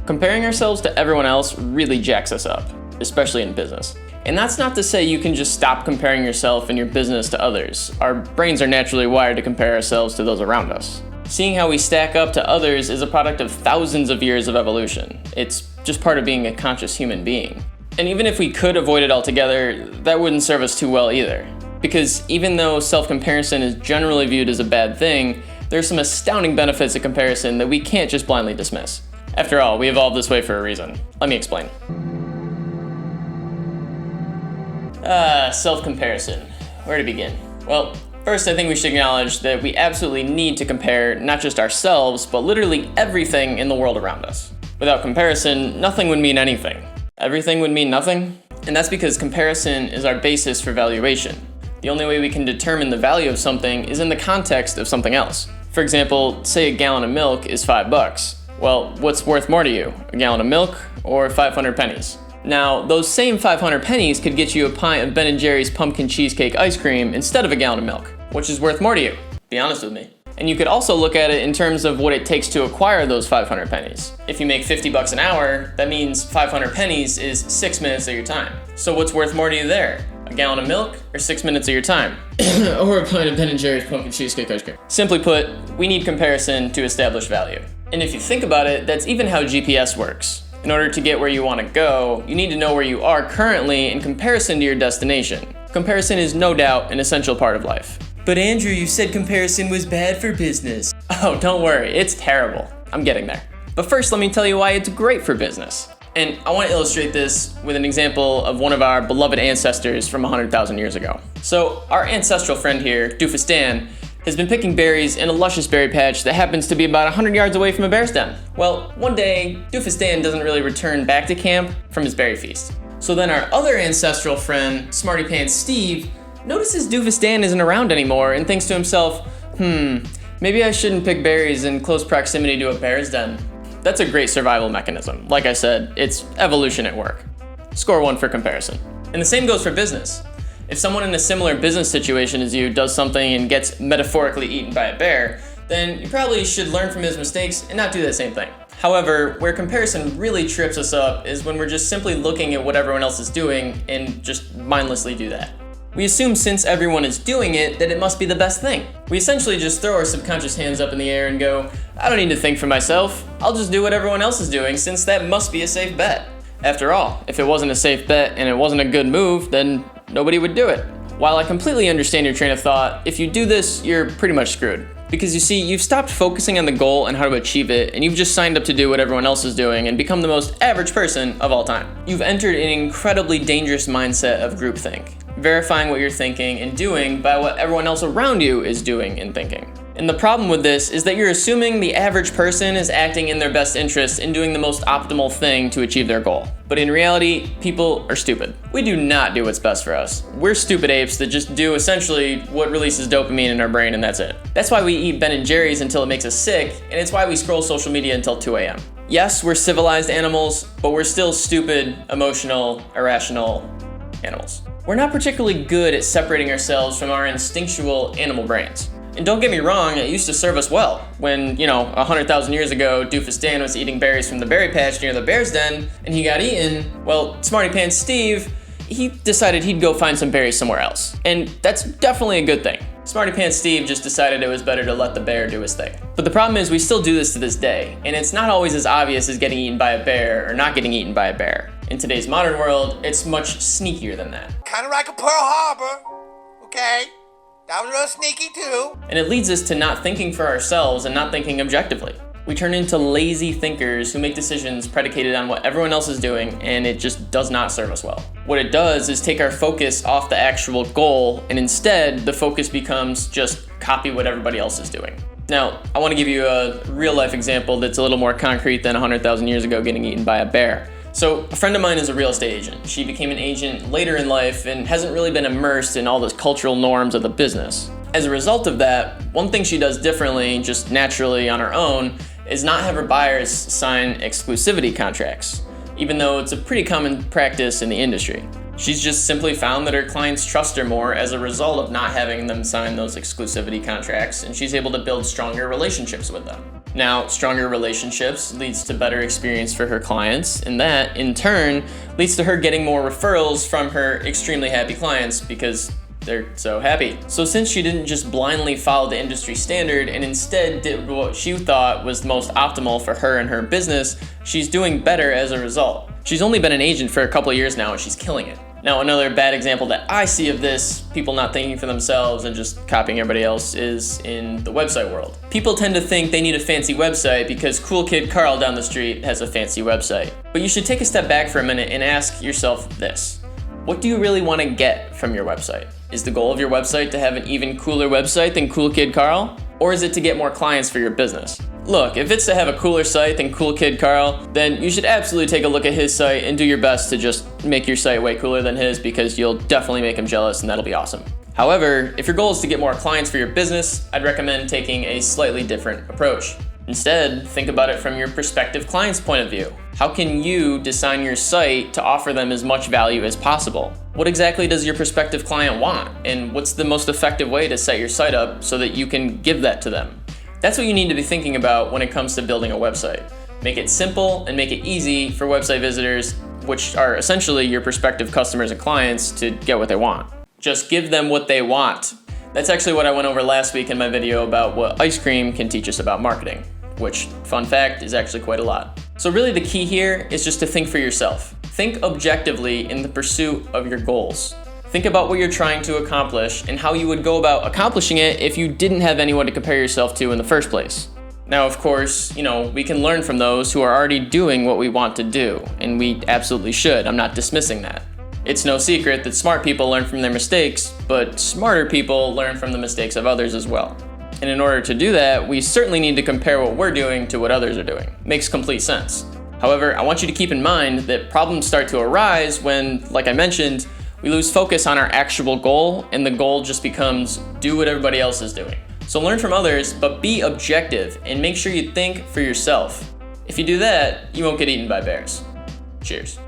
Comparing ourselves to everyone else really jacks us up, especially in business. And that's not to say you can just stop comparing yourself and your business to others. Our brains are naturally wired to compare ourselves to those around us. Seeing how we stack up to others is a product of thousands of years of evolution. It's just part of being a conscious human being. And even if we could avoid it altogether, that wouldn't serve us too well either. Because even though self-comparison is generally viewed as a bad thing, there are some astounding benefits of comparison that we can't just blindly dismiss. After all, we evolved this way for a reason. Let me explain. Self-comparison. Where to begin? Well, first I think we should acknowledge that we absolutely need to compare not just ourselves, but literally everything in the world around us. Without comparison, nothing would mean anything. Everything would mean nothing? And that's because comparison is our basis for valuation. The only way we can determine the value of something is in the context of something else. For example, say a gallon of milk is $5. Well, what's worth more to you, a gallon of milk or 500 pennies? Now, those same 500 pennies could get you a pint of Ben & Jerry's pumpkin cheesecake ice cream instead of a gallon of milk. Which is worth more to you? Be honest with me. And you could also look at it in terms of what it takes to acquire those 500 pennies. If you make $50 an hour, that means 500 pennies is 6 minutes of your time. So what's worth more to you there? A gallon of milk or 6 minutes of your time? Or a pint of Ben & Jerry's pumpkin cheesecake ice cream? Simply put, we need comparison to establish value. And if you think about it, that's even how GPS works. In order to get where you want to go, you need to know where you are currently in comparison to your destination. Comparison is no doubt an essential part of life. But Andrew, you said comparison was bad for business. Oh, don't worry, it's terrible. I'm getting there. But first, let me tell you why it's great for business. And I want to illustrate this with an example of one of our beloved ancestors from 100,000 years ago. So our ancestral friend here, Doofus Dan, has been picking berries in a luscious berry patch that happens to be about 100 yards away from a bear's den. Well, one day, Doofus Dan doesn't really return back to camp from his berry feast. So then our other ancestral friend, Smarty Pants Steve, notices Doofus Dan isn't around anymore and thinks to himself, maybe I shouldn't pick berries in close proximity to a bear's den. That's a great survival mechanism. Like I said, it's evolution at work. Score 1 for comparison. And the same goes for business. If someone in a similar business situation as you does something and gets metaphorically eaten by a bear, then you probably should learn from his mistakes and not do that same thing. However, where comparison really trips us up is when we're just simply looking at what everyone else is doing and just mindlessly do that. We assume since everyone is doing it, that it must be the best thing. We essentially just throw our subconscious hands up in the air and go, I don't need to think for myself, I'll just do what everyone else is doing since that must be a safe bet. After all, if it wasn't a safe bet and it wasn't a good move, then nobody would do it. While I completely understand your train of thought, if you do this, you're pretty much screwed. Because you see, you've stopped focusing on the goal and how to achieve it, and you've just signed up to do what everyone else is doing and become the most average person of all time. You've entered an incredibly dangerous mindset of groupthink, verifying what you're thinking and doing by what everyone else around you is doing and thinking. And the problem with this is that you're assuming the average person is acting in their best interest and doing the most optimal thing to achieve their goal. But in reality, people are stupid. We do not do what's best for us. We're stupid apes that just do essentially what releases dopamine in our brain and that's it. That's why we eat Ben & Jerry's until it makes us sick, and it's why we scroll social media until 2 a.m. Yes, we're civilized animals, but we're still stupid, emotional, irrational animals. We're not particularly good at separating ourselves from our instinctual animal brains. And don't get me wrong, it used to serve us well. When, 100,000 years ago, Doofus Dan was eating berries from the berry patch near the bear's den, and he got eaten, well, Smarty Pants Steve, he decided he'd go find some berries somewhere else. And that's definitely a good thing. Smarty Pants Steve just decided it was better to let the bear do his thing. But the problem is we still do this to this day, and it's not always as obvious as getting eaten by a bear or not getting eaten by a bear. In today's modern world, it's much sneakier than that. Kind of like a Pearl Harbor, okay? That was real sneaky too. And it leads us to not thinking for ourselves and not thinking objectively. We turn into lazy thinkers who make decisions predicated on what everyone else is doing, and it just does not serve us well. What it does is take our focus off the actual goal, and instead the focus becomes just copy what everybody else is doing. Now, I want to give you a real life example that's a little more concrete than 100,000 years ago getting eaten by a bear. So a friend of mine is a real estate agent. She became an agent later in life and hasn't really been immersed in all the cultural norms of the business. As a result of that, one thing she does differently, just naturally on her own, is not have her buyers sign exclusivity contracts, even though it's a pretty common practice in the industry. She's just simply found that her clients trust her more as a result of not having them sign those exclusivity contracts, and she's able to build stronger relationships with them. Now, stronger relationships leads to better experience for her clients, and that, in turn, leads to her getting more referrals from her extremely happy clients because they're so happy. So since she didn't just blindly follow the industry standard and instead did what she thought was the most optimal for her and her business, she's doing better as a result. She's only been an agent for a couple of years now and she's killing it. Now, another bad example that I see of this, people not thinking for themselves and just copying everybody else, is in the website world. People tend to think they need a fancy website because cool kid Carl down the street has a fancy website. But you should take a step back for a minute and ask yourself this. What do you really want to get from your website? Is the goal of your website to have an even cooler website than Cool Kid Carl? Or is it to get more clients for your business? Look, if it's to have a cooler site than Cool Kid Carl, then you should absolutely take a look at his site and do your best to just make your site way cooler than his, because you'll definitely make him jealous and that'll be awesome. However, if your goal is to get more clients for your business, I'd recommend taking a slightly different approach. Instead, think about it from your prospective client's point of view. How can you design your site to offer them as much value as possible? What exactly does your prospective client want? And what's the most effective way to set your site up so that you can give that to them? That's what you need to be thinking about when it comes to building a website. Make it simple and make it easy for website visitors, which are essentially your prospective customers and clients, to get what they want. Just give them what they want. That's actually what I went over last week in my video about what ice cream can teach us about marketing, which, fun fact, is actually quite a lot. So really the key here is just to think for yourself. Think objectively in the pursuit of your goals. Think about what you're trying to accomplish and how you would go about accomplishing it if you didn't have anyone to compare yourself to in the first place. Now, of course, we can learn from those who are already doing what we want to do, and we absolutely should. I'm not dismissing that. It's no secret that smart people learn from their mistakes, but smarter people learn from the mistakes of others as well. And in order to do that, we certainly need to compare what we're doing to what others are doing. Makes complete sense. However, I want you to keep in mind that problems start to arise when, like I mentioned, we lose focus on our actual goal, and the goal just becomes do what everybody else is doing. So learn from others, but be objective and make sure you think for yourself. If you do that, you won't get eaten by bears. Cheers.